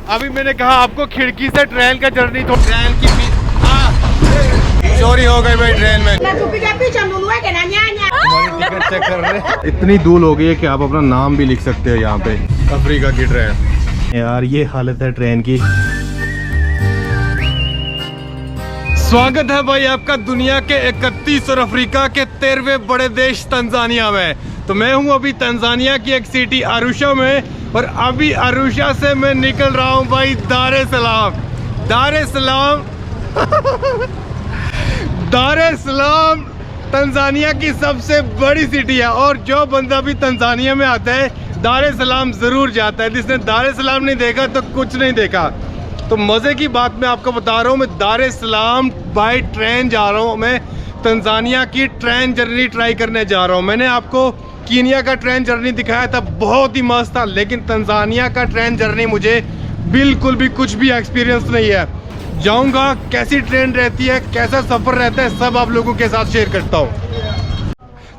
अभी मैंने कहा आपको खिड़की से ट्रेन का जर्नी तो ट्रेन की चोरी हो गई भाई ट्रेन में। हमारी टिकट चेक कर रहे हैं। इतनी दूर हो गई है कि आप अपना नाम भी लिख सकते हो यहाँ पे। अफ्रीका की ट्रेन। यार ये हालत है ट्रेन की। स्वागत है भाई आपका दुनिया के 31 और अफ्रीका के 13वें बड़े देश तंजानिया में। तो मैं हूँ अभी तंजानिया की एक सिटी आरुशा में और अभी आरुशा से मैं निकल रहा हूँ भाई दार ए सलाम। दार ए सलाम दार ए सलाम तंजानिया की सबसे बड़ी सिटी है और जो बंदा भी तंजानिया में आता है दार ए सलाम ज़रूर जाता है। जिसने दार ए सलाम नहीं देखा तो कुछ नहीं देखा। तो मज़े की बात मैं आपको बता रहा हूँ, मैं दार ए सलाम बाय ट्रेन जा रहा हूँ। मैं तंजानिया की ट्रेन जर्नी ट्राई करने जा रहा हूँ। मैंने आपको कीनिया का ट्रेन जर्नी दिखाया था, बहुत ही मस्त था, लेकिन तंजानिया का ट्रेन जर्नी मुझे बिल्कुल भी कुछ भी एक्सपीरियंस नहीं है। जाऊँगा, कैसी ट्रेन रहती है, कैसा सफ़र रहता है, सब आप लोगों के साथ शेयर करता हूँ।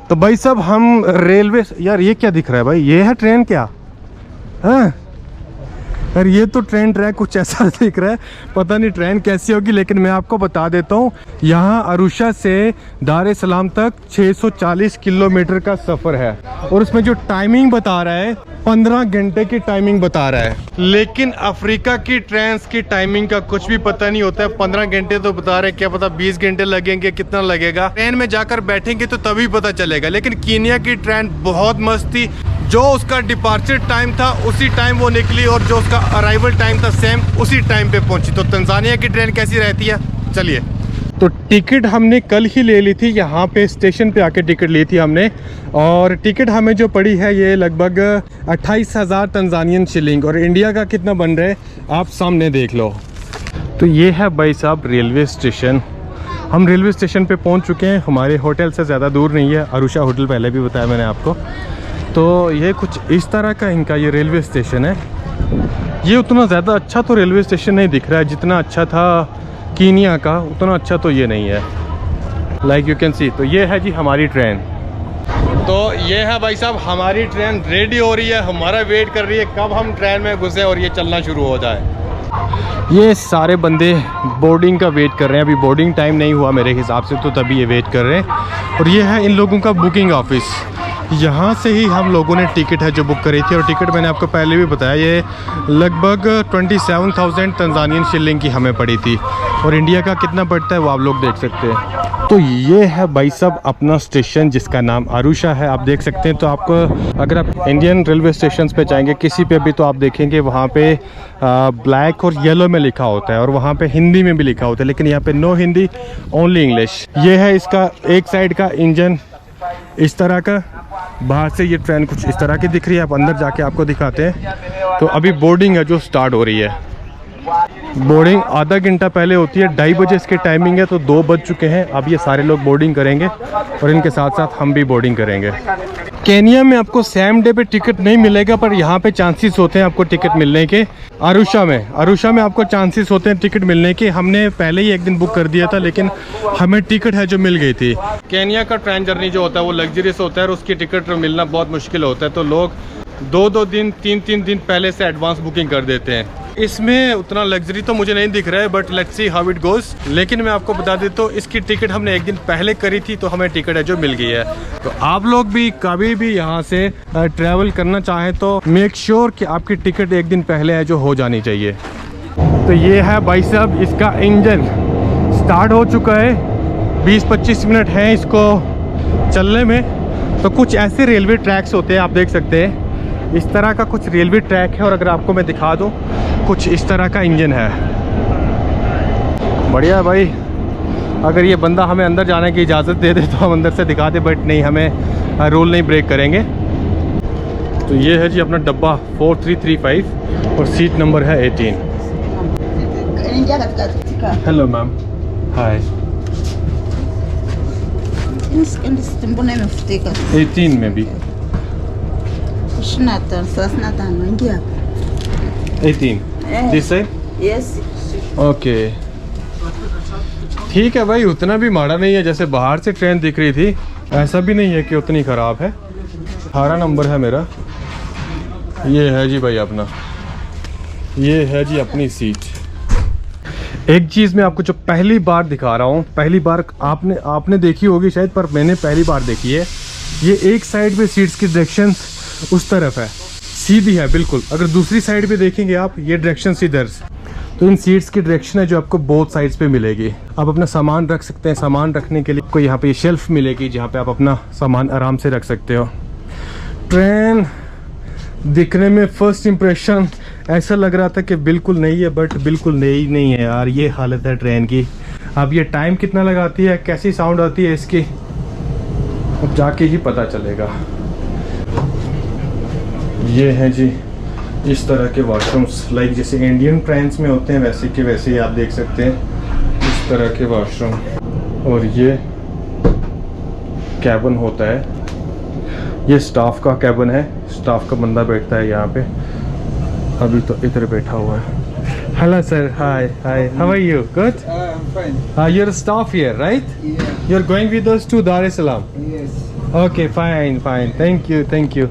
तो भाई साहब हम रेलवे, यार ये क्या दिख रहा है भाई, ये है ट्रेन क्या? हाँ यार ये तो ट्रेन ट्रैक कुछ ऐसा दिख रहा है, पता नहीं ट्रेन कैसी होगी, लेकिन मैं आपको बता देता हूँ यहाँ आरुशा से दार ए सलाम तक 640 किलोमीटर का सफ़र है और उसमें जो टाइमिंग बता रहा है 15 घंटे की टाइमिंग बता रहा है। लेकिन अफ्रीका की ट्रेन की टाइमिंग का कुछ भी पता नहीं होता है। 15 घंटे तो बता रहे हैं, क्या पता 20 घंटे लगेंगे, कितना लगेगा। ट्रेन में जाकर बैठेंगे तो तभी पता चलेगा। लेकिन कीनिया की ट्रेन बहुत मस्त थी, जो उसका डिपार्चर टाइम था उसी टाइम वो निकली और जो उसका अराइवल टाइम था सेम उसी टाइम पे पहुंची। तो तंजानिया की ट्रेन कैसी रहती है, चलिए। तो टिकट हमने कल ही ले ली थी, यहाँ पे स्टेशन पे आके टिकट ली थी हमने और टिकट हमें जो पड़ी है ये लगभग 28,000 तंजानियन शिलिंग और इंडिया का कितना बन रहा है आप सामने देख लो। तो ये है भाई साहब रेलवे स्टेशन। हम रेलवे स्टेशन पे पहुँच चुके हैं, हमारे होटल से ज़्यादा दूर नहीं है, आरुशा होटल पहले भी बताया मैंने आपको। तो ये कुछ इस तरह का इनका ये रेलवे स्टेशन है। ये उतना ज़्यादा अच्छा तो रेलवे स्टेशन नहीं दिख रहा है, जितना अच्छा था कीनिया का उतना अच्छा तो ये नहीं है। Like you can see. तो ये है जी हमारी ट्रेन। तो ये है भाई साहब हमारी ट्रेन रेडी हो रही है, हमारा वेट कर रही है कब हम ट्रेन में घुसे और ये चलना शुरू हो जाए। ये सारे बंदे बोर्डिंग का वेट कर रहे हैं, अभी बोर्डिंग टाइम नहीं हुआ मेरे हिसाब से, तो तभी ये वेट कर रहे हैं। और ये है इन लोगों का बुकिंग ऑफिस। यहाँ से ही हम लोगों ने टिकट है जो बुक करी थी और टिकट मैंने आपको पहले भी बताया ये लगभग 27,000 तंजानियन शिलिंग की हमें पड़ी थी और इंडिया का कितना पड़ता है वो आप लोग देख सकते हैं। तो ये है भाई साहब अपना स्टेशन जिसका नाम आरुशा है, आप देख सकते हैं। तो आपको अगर आप इंडियन रेलवे स्टेशन पे जाएंगे किसी पे भी तो आप देखेंगे वहाँ पे ब्लैक और येलो में लिखा होता है और वहाँ पे हिंदी में भी लिखा होता है, लेकिन यहाँ पे नो हिंदी ओनली इंग्लिश। ये है इसका एक साइड का इंजन इस तरह का, बाहर से ये ट्रेन कुछ इस तरह की दिख रही है, आप अंदर जाके आपको दिखाते हैं। तो अभी बोर्डिंग है जो स्टार्ट हो रही है। बोर्डिंग आधा घंटा पहले होती है, 2:30 बजे इसकी टाइमिंग है, तो 2 बज चुके हैं। अब ये सारे लोग बोर्डिंग करेंगे और इनके साथ साथ हम भी बोर्डिंग करेंगे। केनिया में आपको सेम डे पे टिकट नहीं मिलेगा, पर यहाँ पे चांसेस होते हैं आपको टिकट मिलने के। आरुशा में आपको चांसेस होते हैं टिकट मिलने के। हमने पहले ही एक दिन बुक कर दिया था, लेकिन हमें टिकट है जो मिल गई थी। केनिया का ट्रेन जर्नी जो होता है वो लग्जरियस होता है और उसकी टिकट मिलना बहुत मुश्किल होता है, तो लोग 2-2 दिन 3-3 दिन पहले से एडवांस बुकिंग कर देते हैं। इसमें उतना लग्जरी तो मुझे नहीं दिख रहा है, but let's see how it goes. लेकिन मैं आपको बता देता हूँ इसकी टिकट हमने एक दिन पहले करी थी, तो हमें टिकट है जो मिल गई है। तो आप लोग भी कभी भी यहाँ से ट्रैवल करना चाहें तो मेक श्योर कि आपकी टिकट एक दिन पहले है जो हो जानी चाहिए। तो ये है भाई साहब इसका इंजन स्टार्ट हो चुका है, 20-25 मिनट हैं इसको चलने में। तो कुछ ऐसे रेलवे ट्रैक्स होते हैं, आप देख सकते हैं इस तरह का कुछ रेलवे ट्रैक है और अगर आपको मैं दिखा दूँ कुछ इस तरह का इंजन है। बढ़िया भाई, अगर ये बंदा हमें अंदर जाने की इजाज़त दे दे तो हम अंदर से दिखा दे, बट नहीं, हमें रूल नहीं ब्रेक करेंगे। तो ये है जी अपना डब्बा 4335 और सीट नंबर है 18। हेलो मैम, हाय। 18 में भी 18 दिस है। यस ओके ठीक है भाई, उतना भी माड़ा नहीं है, जैसे बाहर से ट्रेन दिख रही थी ऐसा भी नहीं है कि उतनी ख़राब है। 18 नंबर है मेरा, ये है जी भाई अपना, ये है जी अपनी सीट। एक चीज़ मैं आपको जो पहली बार दिखा रहा हूँ, पहली बार आपने देखी होगी शायद, पर मैंने पहली बार देखी है। ये एक साइड पे सीट्स की डायरेक्शन उस तरफ है, सीधी है बिल्कुल। अगर दूसरी साइड पे देखेंगे आप, ये डायरेक्शन इधर। तो इन सीट्स की डायरेक्शन है जो आपको बोथ साइड्स पे मिलेगी। आप अपना सामान रख सकते हैं। सामान रखने के लिए आपको यहाँ पे शेल्फ मिलेगी जहाँ पे आप अपना सामान आराम से रख सकते हो। ट्रेन दिखने में फर्स्ट इम्प्रेशन ऐसा लग रहा था कि बिल्कुल नई है, बट बिल्कुल नई नहीं है यार। ये हालत है ट्रेन की। अब ये टाइम कितना लगाती है, कैसी साउंड आती है इसकी, अब जाके ही पता चलेगा। ये हैं जी इस तरह के वॉशरूम्स, लाइक जैसे इंडियन ट्रेन्स में होते हैं वैसे के वैसे ही आप देख सकते हैं इस तरह के वॉशरूम। और ये कैबिन होता है, ये स्टाफ का कैबिन है। स्टाफ का बंदा बैठता है यहाँ पे। अभी तो इधर बैठा हुआ है। Hello sir, hi hi, how are you? Good? I'm fine. You are staff here, right? Yeah. You are going with us to Dar es Salaam? Yes. Okay, fine fine, thank you thank you.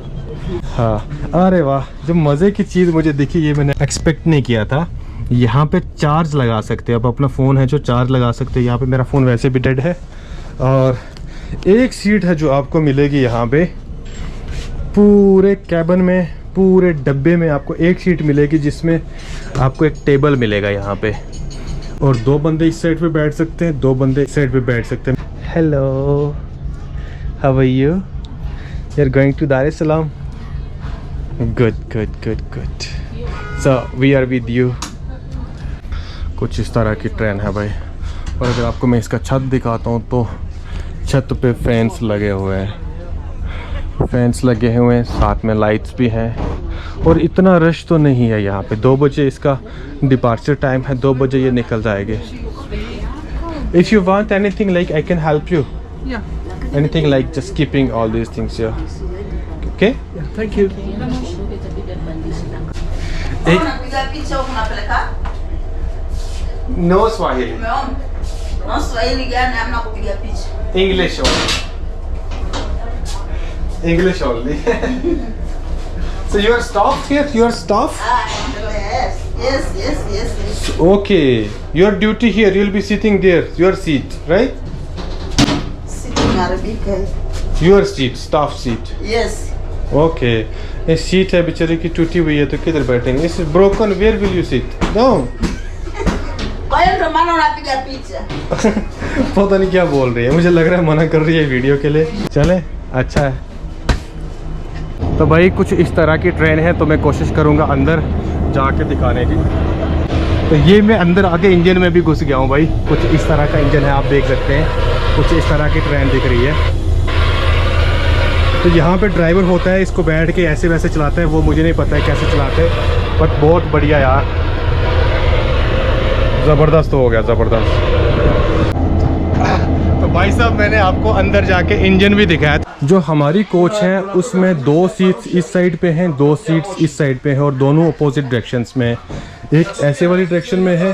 हाँ, अरे वाह, जो मज़े की चीज़ मुझे दिखी, ये मैंने एक्सपेक्ट नहीं किया था। यहाँ पे चार्ज लगा सकते हैं, अब अपना फ़ोन है जो चार्ज लगा सकते हैं। यहाँ पे मेरा फ़ोन वैसे भी डेड है। और एक सीट है जो आपको मिलेगी यहाँ पे पूरे कैबिन में, पूरे डब्बे में आपको एक सीट मिलेगी जिसमें आपको एक टेबल मिलेगा यहाँ पे। और दो बंदे इस साइड पे बैठ सकते हैं, दो बंदे इस साइड पे बैठ सकते हैं। Hello, how are you? You are going to Dar es Salaam? Good good good good. So we are with you. कुछ इस तरह की ट्रेन है भाई। और अगर आपको मैं इसका छत दिखाता हूँ तो छत पे फैंस लगे हुए हैं, फैंस लगे हुए हैं, साथ में लाइट्स भी हैं। और इतना रश तो नहीं है यहाँ पे। 2 बजे इसका डिपार्चर टाइम है, 2 बजे ये निकल जाएंगे। If you want anything like I can help you. Anything like just keeping all these things here, okay? Yeah, thank you. Unapiga picha huko unapeleka? No Swahili, Umeona? Na Swahili gani hamna kupiga picha? English only. English only. So you are staff here? You are staff? Yes, yes, yes, yes, yes. Okay. Your duty here. You'll be sitting there. Your seat, right? Sitting Arabic है. Your seat, staff seat. Yes. Okay. ये seat है बेचारे की टूटी हुई है, तो किधर बैठेंगे? इस broken. Where will you sit? Down. Kwa hiyo ndio maana unapiga picha. पता नहीं क्या बोल रही है, मुझे लग रहा है मना कर रही है वीडियो के लिए। चले, अच्छा है। तो भाई कुछ इस तरह की ट्रेन है, तो मैं कोशिश करूँगा अंदर जाके दिखाने की। तो ये मैं अंदर आके इंजन में भी घुस गया हूँ भाई। कुछ इस तरह का इंजन है, आप देख सकते हैं। कुछ इस तरह की ट्रेन दिख रही है। तो यहाँ पे ड्राइवर होता है, इसको बैठ के ऐसे वैसे चलाता है। वो मुझे नहीं पता है कैसे चलाते हैं, बट बहुत बढ़िया यार, ज़बरदस्त हो गया, ज़बरदस्त। तो भाई साहब मैंने आपको अंदर जाके इंजन भी दिखाया। जो हमारी कोच है उसमें 2 सीट्स इस साइड पे हैं, 2 सीट्स इस साइड पे हैं, और दोनों अपोजिट डायरेक्शंस में। एक ऐसे वाली डायरेक्शन में है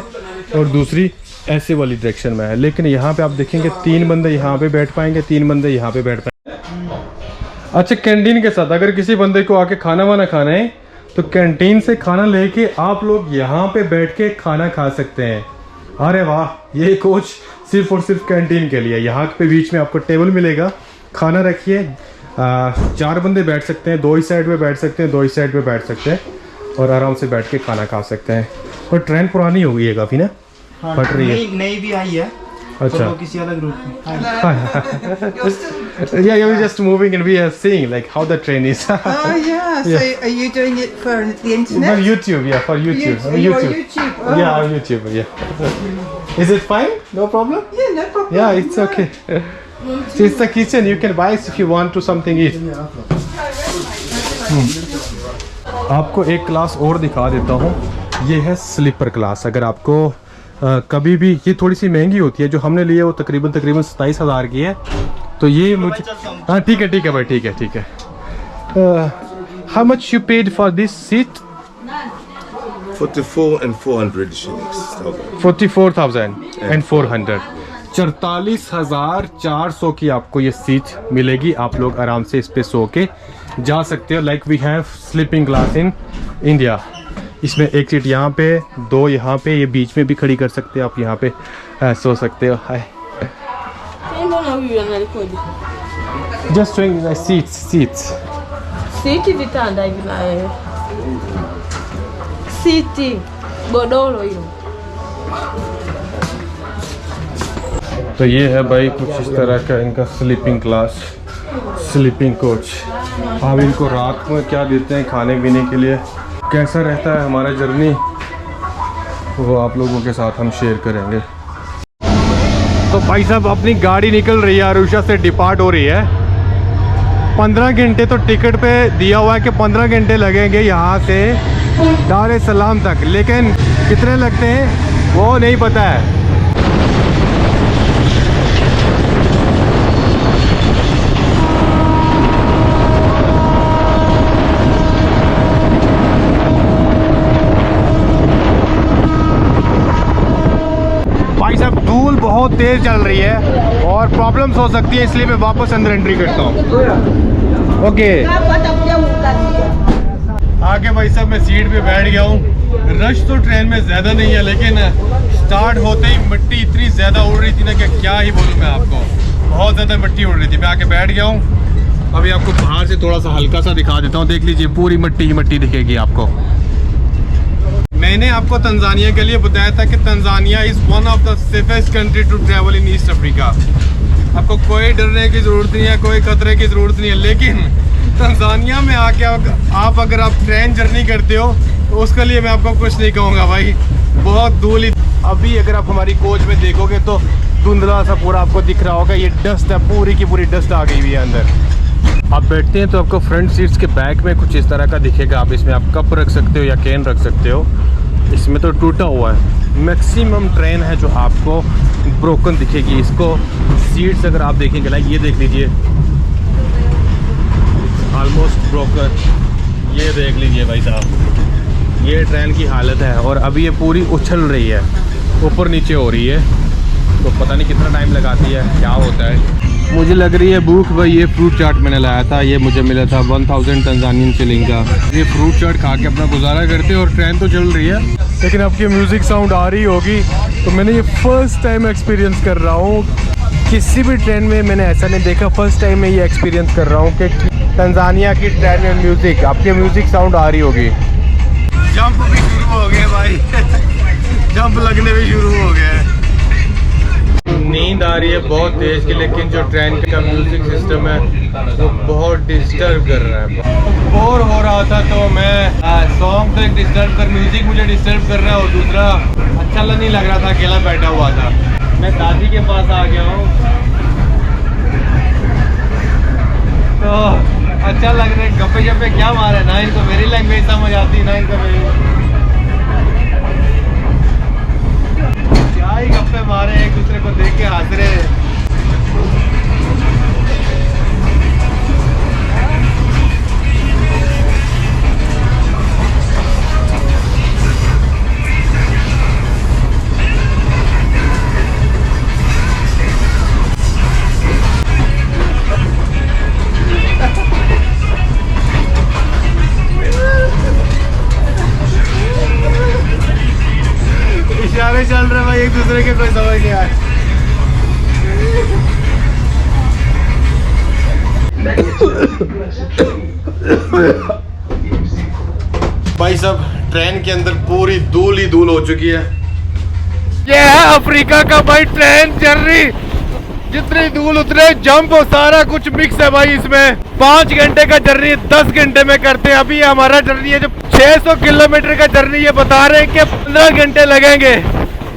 और दूसरी ऐसे वाली डायरेक्शन में है। लेकिन यहाँ पे आप देखेंगे 3 बंदे यहाँ पे बैठ पाएंगे, 3 बंदे यहाँ पे बैठ पाएंगे। अच्छा, कैंटीन के साथ अगर किसी बंदे को आके खाना वाना खाना है तो कैंटीन से खाना लेके आप लोग यहाँ पे बैठ के खाना खा सकते हैं। अरे वाह, ये कोच सिर्फ और सिर्फ कैंटीन के लिए। यहाँ पे बीच में आपको टेबल मिलेगा, खाना रखिए, 4 बंदे बैठ सकते हैं, 2 ही साइड पे बैठ सकते हैं, 2 ही साइड पे बैठ सकते हैं और आराम से बैठ के खाना खा सकते हैं। और ट्रेन पुरानी हो गई है काफ़ी ना, फट रही है। नई भी आई है। अच्छा, तो किसी अलग रूट में। yeah, you're just moving and we are seeing like how the train is. Oh yeah. So Yeah. are you doing it for the internet? For YouTube, yeah, for YouTube. You're on YouTube. Oh. Yeah, on YouTube, yeah. Is it fine? No problem? Yeah, no problem. Yeah, it's okay. So it's the kitchen. You can buy it if you want to something eat. आपको एक class और दिखा देता हूँ। ये है sleeper class. अगर आपको कभी भी, ये थोड़ी सी महंगी होती है, जो हमने ली है वो तकरीबन 27,000 की है। तो ये मुझे, हाँ ठीक है भाई, ठीक है। How much you paid for this seat? 44,400 shillings. 44,400, 44,400 की आपको ये सीट मिलेगी। आप लोग आराम से इस पे सो के जा सकते हो। Like we have sleeping class in India. इसमें एक सीट यहाँ पे, 2 यहाँ पे, ये बीच में भी खड़ी कर सकते हो आप, यहाँ पे सो सकते हो। Hi just showing seats Siti vitanda hivi na wewe. Siti godoro hilo. तो ये है भाई कुछ इस तरह का इनका स्लीपिंग क्लास, स्लीपिंग कोच। हम इनको रात में क्या देते हैं खाने पीने के लिए, कैसा रहता है हमारा जर्नी, वो आप लोगों के साथ हम शेयर करेंगे। तो भाई साहब अपनी गाड़ी निकल रही है, अरुषा से डिपार्ट हो रही है। 15 घंटे तो टिकट पे दिया हुआ है कि 15 घंटे लगेंगे यहाँ से दार एस सलाम तक, लेकिन कितने लगते हैं वो नहीं पता है। भाई साहब धूल बहुत तेज चल रही है और प्रॉब्लम्स हो सकती है, इसलिए मैं वापस अंदर एंट्री करता हूँ। ओके आगे भाई साहब मैं सीट पे बैठ गया हूँ। रश तो ट्रेन में ज़्यादा नहीं है, लेकिन स्टार्ट होते ही मिट्टी इतनी ज़्यादा उड़ रही थी ना कि क्या ही बोलूँ मैं आपको, बहुत ज़्यादा मिट्टी उड़ रही थी। मैं आके बैठ गया हूँ। अभी आपको बाहर से थोड़ा सा हल्का सा दिखा देता हूँ, देख लीजिए पूरी मिट्टी ही मिट्टी दिखेगी आपको। मैंने आपको तंजानिया के लिए बताया था कि Tanzania is one of the safest country to travel in East Africa. आपको कोई डरने की ज़रूरत नहीं है, कोई खतरे की ज़रूरत नहीं है। लेकिन तंजानिया में आके आप अगर आप ट्रेन जर्नी करते हो तो उसके लिए मैं आपको कुछ नहीं कहूँगा भाई, बहुत धूल। अभी अगर आप हमारी कोच में देखोगे तो धुंधला सा पूरा आपको दिख रहा होगा, ये डस्ट है, पूरी की पूरी डस्ट आ गई हुई है अंदर। आप बैठते हैं तो आपको फ्रंट सीट्स के बैक में कुछ इस तरह का दिखेगा। आप इसमें आप कप रख सकते हो या कैन रख सकते हो। इसमें तो टूटा हुआ है, मैक्सिमम ट्रेन है जो आपको ब्रोकन दिखेगी। इसको सीट्स अगर आप देखेंगे लाइक ये देख लीजिए, ऑलमोस्ट ब्रोकन, ये देख लीजिए भाई साहब, ये ट्रेन की हालत है। और अभी ये पूरी उछल रही है, ऊपर नीचे हो रही है, तो पता नहीं कितना टाइम लगाती है, क्या होता है। मुझे लग रही है भूख भाई। ये फ्रूट चाट मैंने लाया था, ये मुझे मिला था 1000 तंजानियन शिलिंग का। ये फ्रूट चाट खा के अपना गुजारा करते हैं और ट्रेन तो चल रही है, लेकिन आपकी म्यूज़िक साउंड आ रही होगी। तो मैंने ये फर्स्ट टाइम एक्सपीरियंस कर रहा हूँ, किसी भी ट्रेन में मैंने ऐसा नहीं देखा। फर्स्ट टाइम मैं ये एक्सपीरियंस कर रहा हूँ कि तंजानिया की ट्रेन में म्यूज़िक, आपकी म्यूज़िक साउंड आ रही होगी। जंप भी शुरू हो गए भाई जंप लगने भी शुरू हो गए। नींद आ रही है बहुत तेज की, लेकिन जो ट्रेन का म्यूजिक सिस्टम है वो बहुत डिस्टर्ब कर रहा है। बोर हो रहा था तो मैं सॉन्ग तो एक डिस्टर्ब कर, म्यूजिक मुझे डिस्टर्ब कर रहा है, और दूसरा अच्छा नहीं लग रहा था, अकेला बैठा हुआ था। मैं दादी के पास आ गया हूँ तो अच्छा लग रहा है। गप्पे शप्पे क्या मारे, ना इनको मेरी लैंग्वेज समझ आती ना इनको मेरी, क्या ही गप्पे मारे, एक दूसरे को देख के हंस रहे। इशारे चल रहे भाई, एक दूसरे के कोई समझ नहीं आया। भाई साहब ट्रेन के अंदर पूरी धूल ही धूल हो चुकी है। ये है अफ्रीका का भाई ट्रेन जर्नी, जितनी धूल उतने जंप और सारा कुछ मिक्स है भाई इसमें। 5 घंटे का जर्नी 10 घंटे में करते हैं। अभी हमारा जर्नी है जो 600 किलोमीटर का जर्नी, ये बता रहे हैं कि 15 घंटे लगेंगे।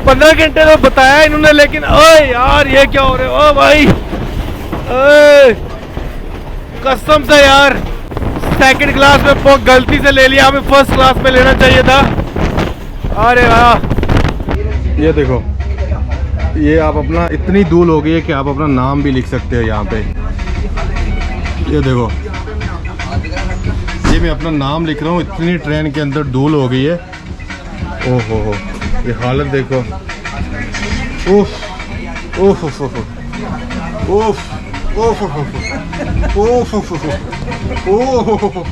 15 घंटे तो बताया इन्होंने, लेकिन ओए यार ये क्या हो रहा है, ओ भाई कसम से यार सेकंड क्लास में गलती से ले लिया, हमें फर्स्ट क्लास में लेना चाहिए था। अरे वाह, ये देखो, ये आप अपना, इतनी धूल हो गई है कि आप अपना नाम भी लिख सकते हो यहाँ पे। ये देखो, ये मैं अपना नाम लिख रहा हूँ, इतनी ट्रेन के अंदर धूल हो गई है। ओहो हो, ये हालत देखो, उफ उफ उफ उफ उफ उफ उफ उफ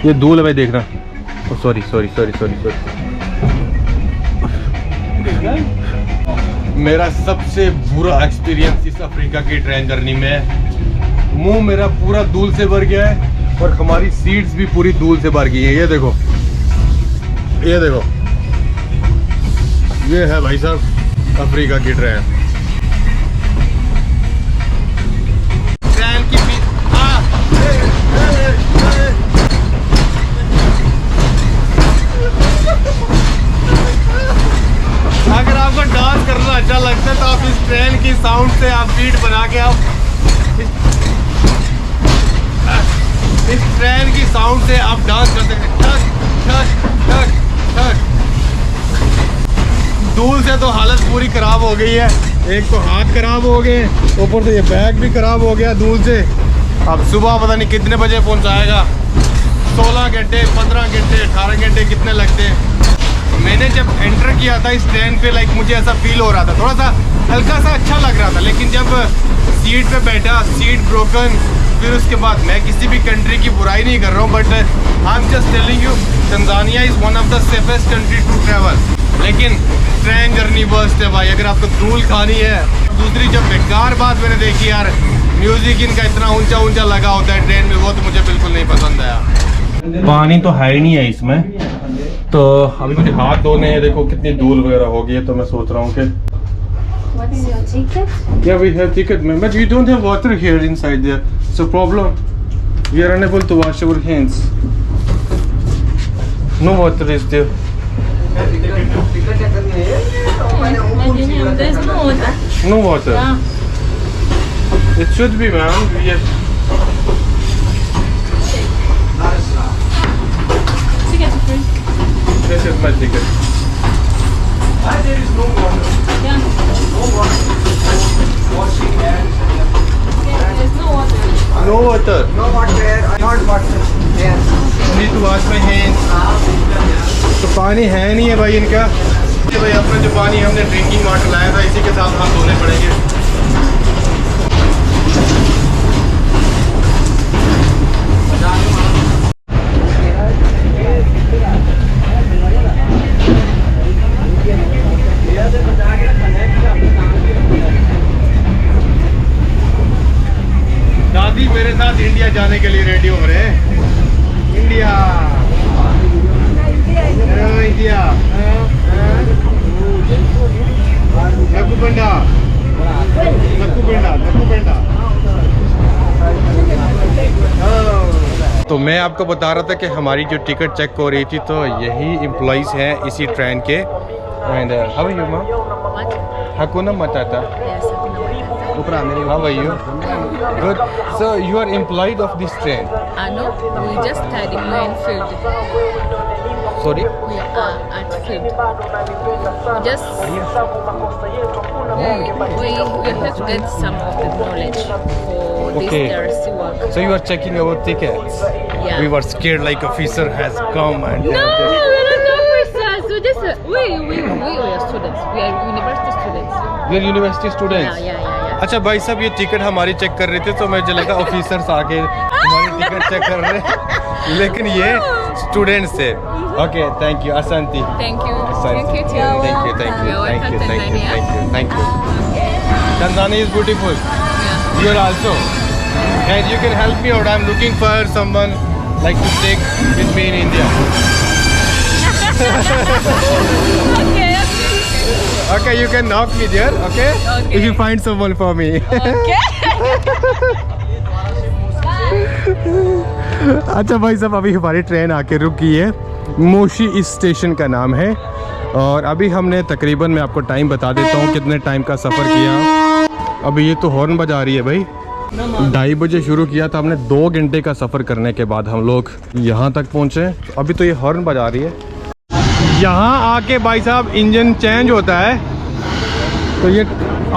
ये धूल है भाई, देखना। Sorry sorry sorry sorry sorry. मेरा सबसे बुरा एक्सपीरियंस इस अफ्रीका की ट्रेन जर्नी में, मुंह मेरा पूरा धूल से भर गया है और हमारी सीट्स भी पूरी धूल से भर गई है। ये देखो, ये देखो, ये है भाई साहब अफ्रीका की ट्रेन। ट्रेन की अगर आपको डांस करना अच्छा लगता है तो आप इस ट्रेन की साउंड से आप बीट बना के आप इस ट्रेन की साउंड से आप डांस कर सकते हैं। ठक ठक ठक ठक। धूल से तो हालत पूरी खराब हो गई है, एक तो हाथ खराब हो गए, ऊपर से ये बैग भी खराब हो गया धूल से। अब सुबह पता नहीं कितने बजे पहुंचाएगा, 16 घंटे 15 घंटे 18 घंटे कितने लगते हैं। मैंने जब एंटर किया था इस ट्रेन पे, लाइक मुझे ऐसा फील हो रहा था, थोड़ा सा हल्का सा अच्छा लग रहा था, लेकिन जब सीट पे बैठा, सीट ब्रोकन, फिर उसके बाद मैं किसी भी कंट्री की बुराई नहीं कर रहा हूँ, but I am just telling you Tanzania is one of the safest country to travel. लेकिन ट्रेन जर्नी वर्स्ट है भाई, अगर आपको धूल खानी है। दूसरी जब बेकार बात मैंने देखी यार, म्यूजिक इनका इतना ऊंचा ऊंचा लगा होता है ट्रेन में, वो तो मुझे बिल्कुल नहीं पसंद आया। पानी तो है ही नहीं है इसमें, तो अभी मुझे हाथ धोने हैं। देखो कितनी धूल वगैरह हो गई है, तो मैं सोच रहा हूँ कि What is your ticket? yeah, we have ticket, but we don't have water here inside there. So problem, we are unable to wash our hands. No water is there. There's no water. No water. Yeah. It should be, ma'am. We have... Ticket free. This is my ticket. There is no water. Yeah. No water. Washing hands. Yeah, there's no water. No water. No water. Not water. Yes. Need to wash my hands. तो पानी है नहीं है भाई इनका। ये भाई अपना जो पानी हमने ड्रिंकिंग वाटर लाया था, इसी के साथ हाथ धोने पड़ेंगे। दादी मेरे साथ इंडिया जाने के लिए रेडी हो रहे हैं। इंडिया इंडिया नकुपेंडा नकुपेंडा नकुपेंडा। तो मैं आपको बता रहा था कि हमारी जो टिकट चेक हो रही थी, तो यही एम्प्लॉइज़ हैं इसी ट्रेन के। And how are you ma'am? हकुना मटाटा। How are you? Good. So you are employed of this train? No, we just study. We're in field. Sorry? We are at field. Just we have to get some of the knowledge for this Okay. DRC work. So you are checking our tickets? Yeah. We were scared like officer has come and No, we're not officers. We just we are students. We are university students. we are university students. Yeah. अच्छा भाई साहब, ये ticket हमारी check कर रहे थे, तो मुझे लगा ऑफिसर्स आके हमारी टिकट चेक कर रहे हैं, लेकिन ये स्टूडेंट्स थे। ओके, थैंक यू असंती। Thank you. Asante. Thank you too. Thank you, thank you, You're thank you, welcome, thank you, Tanzania. thank you, thank you. Okay. Tanzania is beautiful. Yeah. You are also, and you can help me out. I'm looking for someone like to take with me in India. Okay. Okay, you can knock me there. Okay. Okay. If you find someone for me. Okay. अच्छा भाई साहब, अभी हमारी train आके रुकी है। मोशी इस station का नाम है, और अभी हमने तकरीबन, मैं आपको टाइम बता देता हूँ कितने टाइम का सफ़र किया। अभी ये तो हॉर्न बजा रही है भाई। 2:30 बजे शुरू किया था हमने, 2 घंटे का सफ़र करने के बाद हम लोग यहाँ तक पहुँचे। अभी तो ये हॉर्न बजा रही है। यहाँ आके भाई साहब इंजन चेंज होता है, तो ये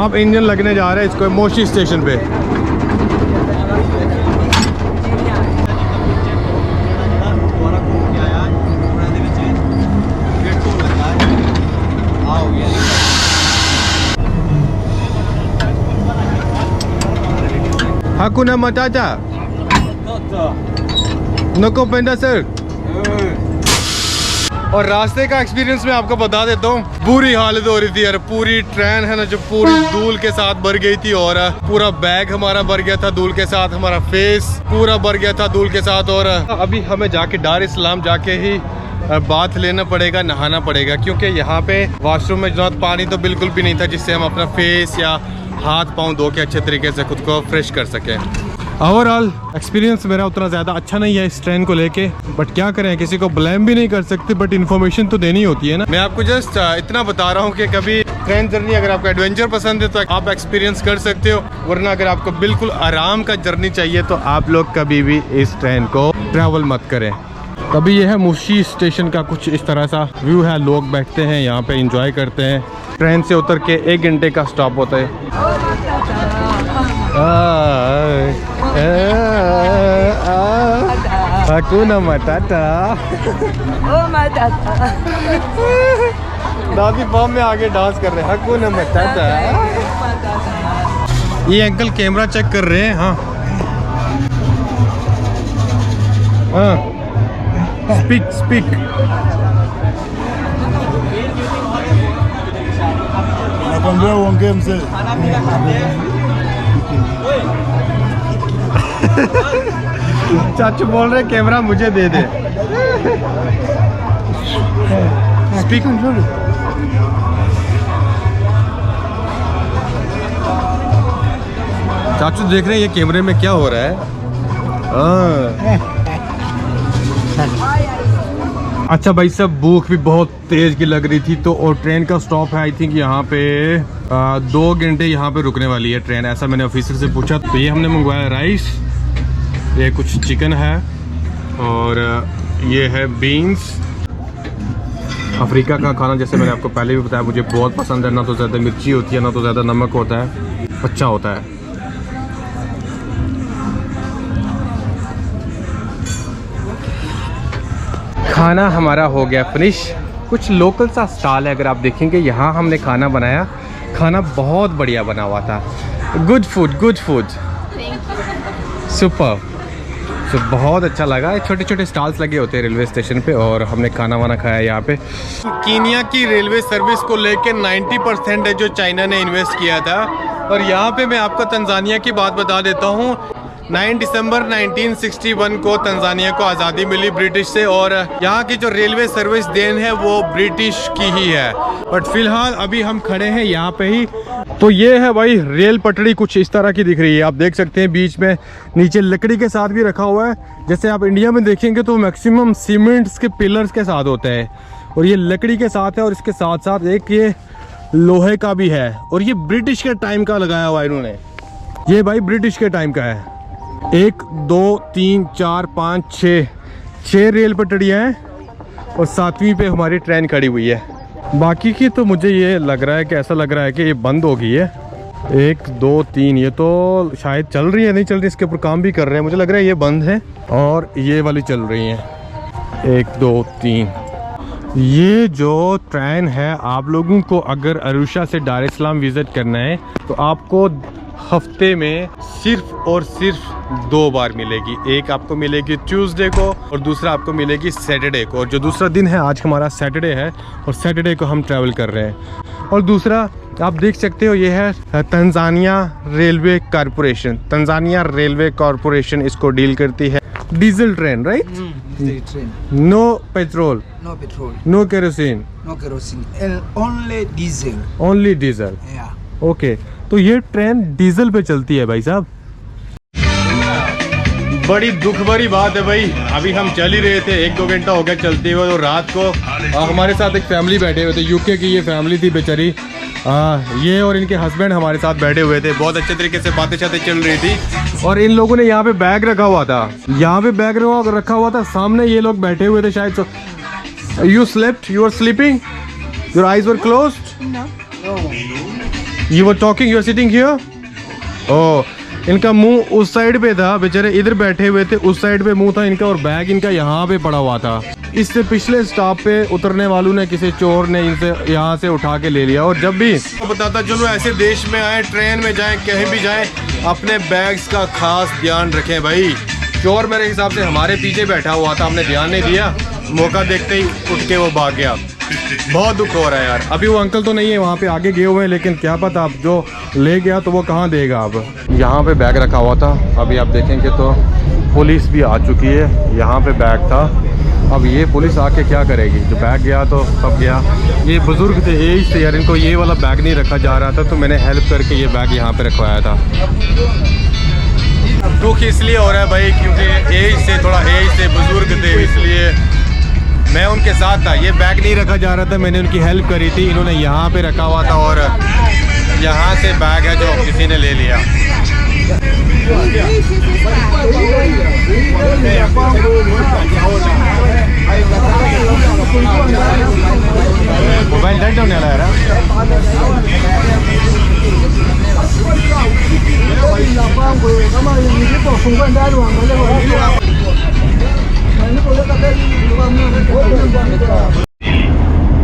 अब इंजन लगने जा रहा है इसको मोशी स्टेशन पे। Hakuna Matata. नको पेंडा सर। और रास्ते का एक्सपीरियंस मैं आपको बता देता हूँ, बुरी हालत हो रही थी यार। पूरी ट्रेन है ना जो पूरी धूल के साथ भर गई थी, और पूरा बैग हमारा भर गया था धूल के साथ, हमारा फेस पूरा भर गया था धूल के साथ। और अभी हमें जाके दार इस सलाम जाके ही बाथ लेना पड़ेगा, नहाना पड़ेगा, क्योंकि यहाँ पे वॉशरूम में जो पानी तो बिल्कुल भी नहीं था जिससे हम अपना फेस या हाथ पाँव धो के अच्छे तरीके से खुद को फ्रेश कर सकें। ओवरऑल एक्सपीरियंस मेरा उतना ज़्यादा अच्छा नहीं है इस ट्रेन को लेके, बट क्या करें, किसी को ब्लेम भी नहीं कर सकते, बट इन्फॉर्मेशन तो देनी होती है ना। मैं आपको जस्ट इतना बता रहा हूँ कि कभी ट्रेन जर्नी अगर आपको एडवेंचर पसंद है तो आप एक्सपीरियंस कर सकते हो, वरना अगर आपको बिल्कुल आराम का जर्नी चाहिए तो आप लोग कभी भी इस ट्रेन को ट्रैवल मत करें। अभी ये है मुशी स्टेशन का कुछ इस तरह सा व्यू है, लोग बैठते हैं यहाँ पे एंजॉय करते हैं। ट्रेन से उतर के 1 घंटे का स्टॉप होता है। Hakuna Matata। दादी फॉर्म में आगे डांस कर रहे हैं, Hakuna Matata। ये अंकल कैमरा चेक कर रहे हैं। हाँ हाँ, स्पीक। Nakwambia uongee mzee. चाचू बोल रहे कैमरा मुझे दे दे। स्पीक। चाचू देख रहे हैं ये कैमरे में क्या हो रहा है। अच्छा भाई साहब, भूख भी बहुत तेज की लग रही थी, तो और ट्रेन का स्टॉप है आई थिंक यहाँ पे 2 घंटे यहाँ पे रुकने वाली है ट्रेन, ऐसा मैंने ऑफिसर से पूछा। तो ये हमने मंगवाया राइस, ये कुछ चिकन है, और ये है बीन्स। अफ्रीका का खाना जैसे मैंने आपको पहले भी बताया मुझे बहुत पसंद है, ना तो ज़्यादा मिर्ची होती है ना तो ज़्यादा नमक होता है, अच्छा होता है। खाना हमारा हो गया फिनिश। कुछ लोकल सा स्टॉल है, अगर आप देखेंगे यहाँ हमने खाना बनाया, खाना बहुत बढ़िया बना हुआ था। Good food super. तो बहुत अच्छा लगा। छोटे छोटे स्टॉल्स लगे होते हैं रेलवे स्टेशन पे, और हमने खाना वाना खाया यहाँ पे। कीनिया की रेलवे सर्विस को लेके 90% है जो चाइना ने इन्वेस्ट किया था। और यहाँ पे मैं आपको तंजानिया की बात बता देता हूँ। 9 दिसंबर 1961 को तंजानिया को आज़ादी मिली ब्रिटिश से, और यहाँ की जो रेलवे सर्विस देन है वो ब्रिटिश की ही है। बट फिलहाल अभी हम खड़े हैं यहाँ पे ही। तो ये है भाई रेल पटड़ी, कुछ इस तरह की दिख रही है, आप देख सकते हैं। बीच में नीचे लकड़ी के साथ भी रखा हुआ है, जैसे आप इंडिया में देखेंगे तो मैक्सिमम सीमेंट्स के पिलर्स के साथ होते हैं, और ये लकड़ी के साथ है, और इसके साथ साथ एक ये लोहे का भी है, और ये ब्रिटिश के टाइम का लगाया हुआ है इन्होंने। ये भाई ब्रिटिश के टाइम का है। 1 2 3 4 5 6 रेल पटड़ियाँ हैं, और 7वीं पे हमारी ट्रेन खड़ी हुई है। बाकी की तो मुझे ये लग रहा है कि ऐसा लग रहा है कि ये बंद हो गई है। 1 2 3 ये तो शायद चल रही है, नहीं चल रही, इसके ऊपर काम भी कर रहे हैं, मुझे लग रहा है ये बंद है, और ये वाली चल रही है। 1 2 3। ये जो ट्रेन है, आप लोगों को अगर अरुषा से दार इस सलाम विज़िट करना है तो आपको हफ्ते में सिर्फ और सिर्फ 2 बार मिलेगी। एक आपको मिलेगी ट्यूसडे को, और दूसरा आपको मिलेगी सैटरडे को। और जो दूसरा दिन है, आज हमारा सैटरडे है, और सैटरडे को हम ट्रैवल कर रहे हैं। और दूसरा आप देख सकते हो, ये है Tanzania railway corporation. Tanzania railway corporation इसको डील करती है। Diesel train, right? No petrol, No petrol, no kerosene, no kerosene, and only diesel. Only diesel. Yeah. Okay, तो ये ट्रेन डीजल पे चलती है भाई साहब। बड़ी दुख भरी बात है भाई, अभी हम चल ही रहे थे, 1-2 घंटा हो गया चलते हुए, और रात को हमारे साथ एक फैमिली बैठे हुए थे, यूके की ये फैमिली थी बेचारी। ये और इनके हस्बैंड हमारे साथ बैठे हुए थे, बहुत अच्छे तरीके से बातें शातें चल रही थी। और इन लोगों ने यहाँ पे बैग रखा हुआ था, यहाँ पे बैग रखा हुआ था, सामने ये लोग बैठे हुए थे शायद। You slept? You were sleeping? Your eyes were closed? No. You were talking? You were sitting here? Oh, इनका मुंह उस साइड पे था, बेचारे इधर बैठे हुए थे, उस साइड पे मुंह था इनका, और बैग इनका यहाँ पे पड़ा हुआ था। इससे पिछले स्टॉप पे उतरने वालों ने, किसी चोर ने इनसे यहाँ से उठा के ले लिया। और जब भी बताता चलो, ऐसे देश में आए, ट्रेन में जाएं, कहीं भी जाएं, अपने बैग्स का खास ध्यान रखें भाई। चोर मेरे हिसाब से हमारे पीछे बैठा हुआ था, हमने ध्यान नहीं दिया, मौका देखते ही उठ के वो भाग गया। बहुत दुख हो रहा है यार। अभी वो अंकल तो नहीं है, वहाँ पे आगे गए हुए हैं, लेकिन क्या पता अब जो ले गया तो वो कहाँ देगा। अब यहाँ पे बैग रखा हुआ था, अभी आप देखेंगे तो पुलिस भी आ चुकी है। यहाँ पे बैग था, अब ये पुलिस आके क्या करेगी। जो बैग गया तो सब गया। ये बुजुर्ग थे, एज थे यार, इनको ये वाला बैग नहीं रखा जा रहा था, तो मैंने हेल्प करके ये बैग यहाँ पे रखवाया था। दुख इसलिए हो रहा है भाई क्योंकि एज से थोड़ा एज से बुजुर्ग थे, इसलिए मैं उनके साथ था। ये बैग नहीं रखा जा रहा था, मैंने उनकी हेल्प करी थी। इन्होंने यहाँ पे रखा हुआ था और यहाँ से बैग है जो किसी ने ले लिया। मोबाइल डेड होने वाला है।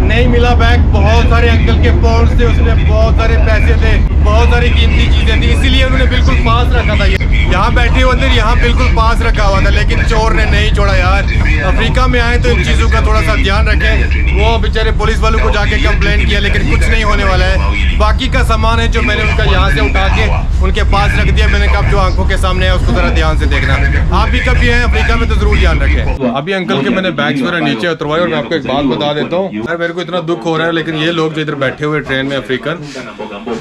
नहीं मिला बैग। बहुत सारे अंकल के पर्स थे, उसमें बहुत सारे पैसे थे, बहुत सारी कीमती चीजें थी, इसीलिए उन्होंने बिल्कुल पास रखा था। यहाँ बैठे हुए थे, यहाँ बिल्कुल पास रखा हुआ था, लेकिन चोर ने नहीं छोड़ा यार। अफ्रीका में आए तो इन चीज़ों का थोड़ा सा ध्यान रखें। वो बेचारे पुलिस वालों को जाके कंप्लेंट किया, लेकिन कुछ नहीं होने वाला है। बाकी का सामान है जो मैंने उनका यहाँ से उठा के उनके पास रख दिया। मैंने कहा जो आंखों के सामने है उसको जरा ध्यान से देखना। आप भी कभी हैं अफ्रीका में तो जरूर ध्यान रखें। अभी अंकल के मैंने बैग्स वगैरह नीचे उतरवाए और मैं आपको एक बात बता देता हूँ यार, मेरे को इतना दुख हो रहा है, लेकिन ये लोग जो इधर बैठे हुए ट्रेन में अफ्रीकन,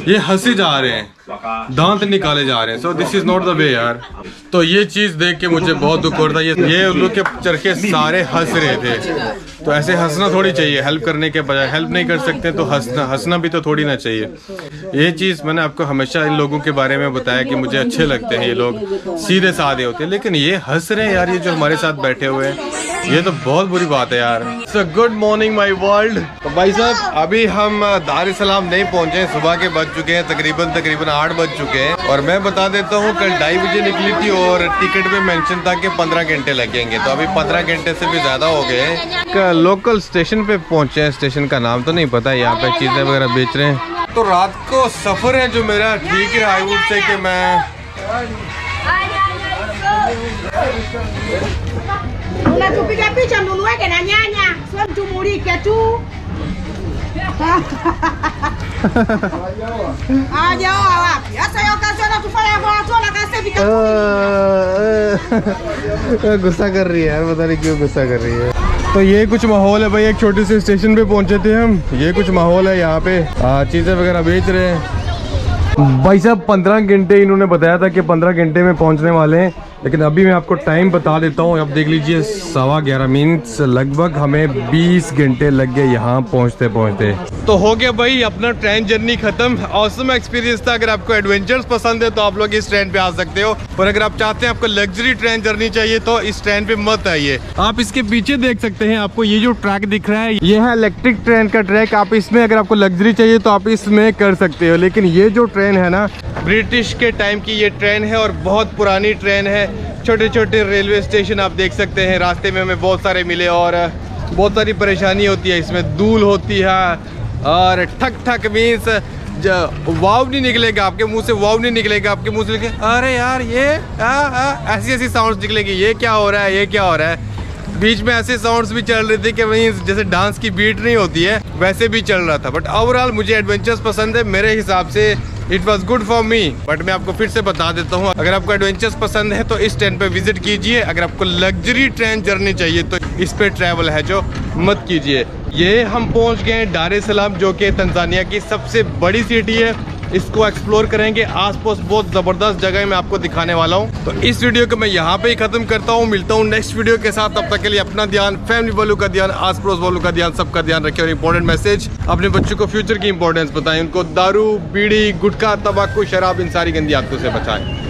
ये हंसे जा रहे हैं, दांत निकाले जा रहे हैं। So this is not the way यार। तो ये चीज देख के मुझे बहुत दुख हो रहा था। ये उन के चरखे सारे हंस रहे थे, तो ऐसे हंसना थोड़ी चाहिए। हेल्प करने के बजाय, हेल्प नहीं कर सकते तो हंसना भी तो थोड़ी ना चाहिए। ये चीज मैंने आपको हमेशा इन लोगों के बारे में बताया कि मुझे अच्छे लगते हैं ये लोग, सीधे साधे होते हैं, लेकिन ये हंस रहे हैं यार। ये जो हमारे साथ बैठे हुए हैं, ये तो बहुत बुरी बात है यार। So good morning my world. तो भाई साहब अभी हम दार इस सलाम नहीं पहुंचे, सुबह के बज चुके हैं तकरीबन 8 बज चुके हैं। और मैं बता देता हूँ कल 2:30 बजे निकली थी और टिकट में मेंशन था कि 15 घंटे लगेंगे, तो अभी 15 घंटे से भी ज्यादा हो गए हैं। लोकल स्टेशन पे पहुंचे हैं, स्टेशन का नाम तो नहीं पता, यहाँ पे चीजें वगैरह बेच रहे हैं। तो रात को सफर है जो मेरा ठीक रहा, आई वुड से कि मैं unatupiga picha mnunuweke na nyanya, sio mtumulike tu. Hajaoa wapi? Sasa hiyo kazi anatufanya kwa watu na kase vika. गुस्सा कर रही है यार, पता नहीं क्यों गुस्सा कर रही है। तो ये कुछ माहौल है भाई, एक छोटे से स्टेशन पे पहुंचे थे हम। ये कुछ माहौल है यहाँ पे, चीजें वगैरह बेच रहे हैं भाई साहब। 15 घंटे इन्होंने बताया था कि 15 घंटे में पहुंचने वाले हैं, लेकिन अभी मैं आपको टाइम बता देता हूँ। अब देख लीजिए 11:15 मीन्स लगभग हमें 20 घंटे लग गए यहाँ पहुँचते पहुँचते। तो हो गया भाई अपना ट्रेन जर्नी खत्म। ऑसम एक्सपीरियंस था। अगर आपको एडवेंचर्स पसंद है तो आप लोग इस ट्रेन पे आ सकते हो, और अगर आप चाहते हैं आपको लग्जरी ट्रेन जर्नी चाहिए तो इस ट्रेन पे मत आइए। आप इसके पीछे देख सकते हैं, आपको ये जो ट्रैक दिख रहा है ये है इलेक्ट्रिक ट्रेन का ट्रैक। आप इसमें अगर आपको लग्जरी चाहिए तो आप इसमें कर सकते हो, लेकिन ये जो ट्रेन है ना, ब्रिटिश के टाइम की ये ट्रेन है और बहुत पुरानी ट्रेन है। छोटे छोटे रेलवे स्टेशन आप देख सकते हैं, रास्ते में हमें बहुत सारे मिले और बहुत सारी परेशानी होती है इसमें, धूल होती है और ठक ठक मीन्स वाव नहीं निकलेगा आपके मुंह से, वाव नहीं निकलेगा आपके मुंह से, अरे यार ये ऐसी ऐसी साउंड्स निकलेगी, ये क्या हो रहा है, ये क्या हो रहा है। बीच में ऐसे साउंड्स भी चल रहे थे कि वहीं जैसे डांस की बीट नहीं होती है वैसे भी चल रहा था। बट ओवरऑल मुझे एडवेंचर्स पसंद है, मेरे हिसाब से it was good for me. But मैं आपको फिर से बता देता हूँ, अगर आपको एडवेंचर्स पसंद है तो इस ट्रेन पे विजिट कीजिए। अगर आपको लग्जरी ट्रेन जर्नी चाहिए तो इस पे ट्रैवल है जो मत कीजिए। ये हम पहुँच गए हैं दार इस सलाम, जो कि तंजानिया की सबसे बड़ी सिटी है। इसको एक्सप्लोर करेंगे, आसपास बहुत ज़बरदस्त जगह मैं आपको दिखाने वाला हूँ। तो इस वीडियो को मैं यहाँ पे ही ख़त्म करता हूँ, मिलता हूँ नेक्स्ट वीडियो के साथ। तब तक के लिए अपना ध्यान, फैमिली वालों का ध्यान, आस पड़ोस वालों का ध्यान, सबका ध्यान रखें। और इंपॉर्टेंट मैसेज, अपने बच्चों को फ्यूचर की इंपॉर्टेंस बताएं, उनको दारू, बीड़ी, गुटखा, तंबाकू, शराब, इन सारी गंदी आदतों से बचाएं।